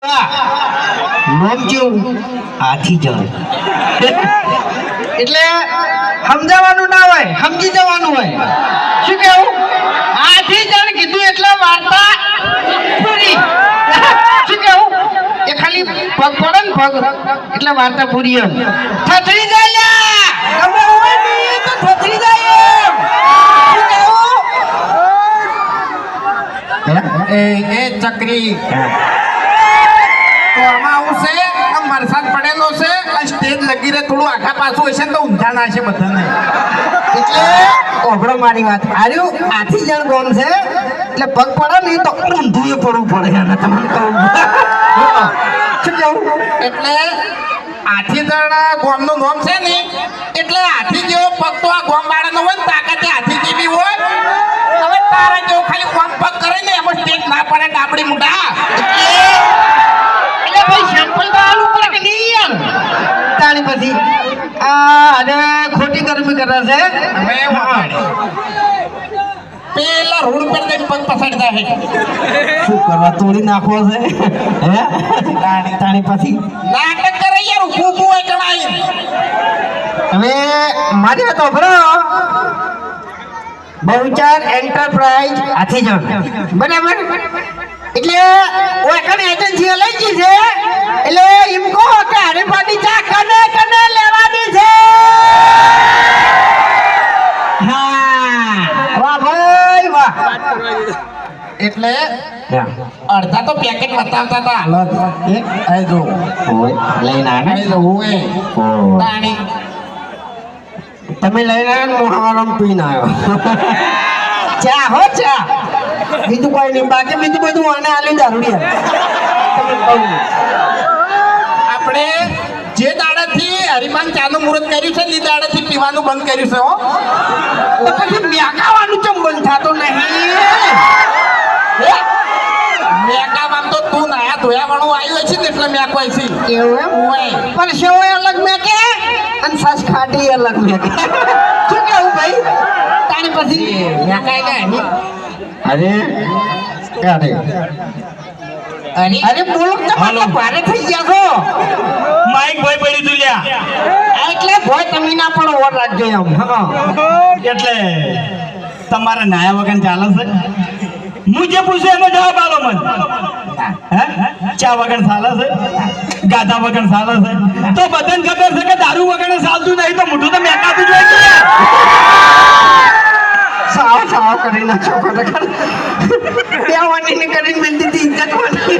નામ કેવું હાથી જણ એટલે સમજાવવાનું ના હોય, સમજી જવાનું હોય. શું કેવું? હાથી જણ કીધું એટલે વાર્તા પૂરી. શું કેવું? એ ખાલી પગ પડે ને પગ એટલે વાર્તા પૂરી. એમ થથડી જાય લ્યા. ગમે હોય ને તો થથડી જાય એમ. શું કેવું? એ ચક્રી તો આમાં આવું છે, આમ વરસાદ પડેલો છે, આ સ્ટેજ લગી રહે થોડું આખા પાછું હશે ને તો ઊંધા ના છે બધાને. એટલે ઓભળો મારી વાત. આર્યું હાથી જણ ગોમ છે એટલે પગ પડે ને તો ઊંધું એ પડવું પડે. એને તમને કહું. શું કેવું? એટલે હાથીદળ ગોમનું નામ છે ને એટલે હાથી જેવો પગ તો આ ગોમ વાળાનો હોય ને તાકાતે હાથી જેવી હોય. હવે તારા જેવો ખાલી ગોમ પગ કરે ને એમાં સ્ટેજ ના પડે ડાબડી મુઢા. એટલે ભાઈ સેમ્પલ તો આલું પડે કે નહીં યાર? તાણી પછી આ અને ખોટી ગરમી કરે છે. હવે પેલા રોડ પર જઈને પગ પસાડતા હે. શું કરવા તોડી નાખવો છે? હે તાણી પછી નાટક કરે યાર, ઊભું ઊભું હોય જણાય. હવે મારી વાત ઓભળો. બહુચાર એન્ટરપ્રાઇઝ હાથીજણ બરાબર. એટલે ઓકણ એજન્સી લઈ ગઈ છે એટલે એમ કહો કે હરીફાની ચા કને કને લેવાની છે. હા વાહ ભાઈ વાહ. એટલે અડધા તો પેકેટ બતાવતા હતા હાલત. એ જો લઈને એ જો હોય તાણી. તમે લઈને આવ્યા ને મોહાવાળો પીને આવ્યો. ચા હો ચા, બીજું કોઈ નહીં. બાકી બીજું બધું આને આલી દારૂડી. આપણે જે દાડાથી હરિમાન ચાનું મુહૂર્ત કર્યું છે ને એ દાડાથી પીવાનું બંધ કર્યું છે. હો તો પછી મેકાવાનું ચમ બંધ થતો નહીં? મેકામાં તો તું નાયા ધોયા વાળું આવ્યું છે ને એટલે મેકવાય છે. એવું એમ હોય પણ સેવય અલગ મેકે અને સાસ ખાટી અલગ મેકે. શું કેવું ભાઈ? તાણી પછી મેકાય ને અરે ક્યારે અરે બોલો તમે ભારે થઈ ગયા છો. માઈક ભોય પડી તું લ્યા. એટલે ભોય તમે ના પણ ઓર રાખજો એમ. હા એટલે તમારે નાયા વગર ચાલે છે? હું જે પૂછ્યું એનો જવાબ આલો મને. હે ચા વગર ચાલે છે? ગાધા વગર ચાલે છે? તો બધાને ખબર છે કે દારૂ વગર ચાલતું નહીં તો મોઢું તો મેકાતું જ હોય છે યાર. સાવ સાવ કરી નાખો ખરેખર. બે વાની કરીને મેં દીધી ઇજ્જત વાની.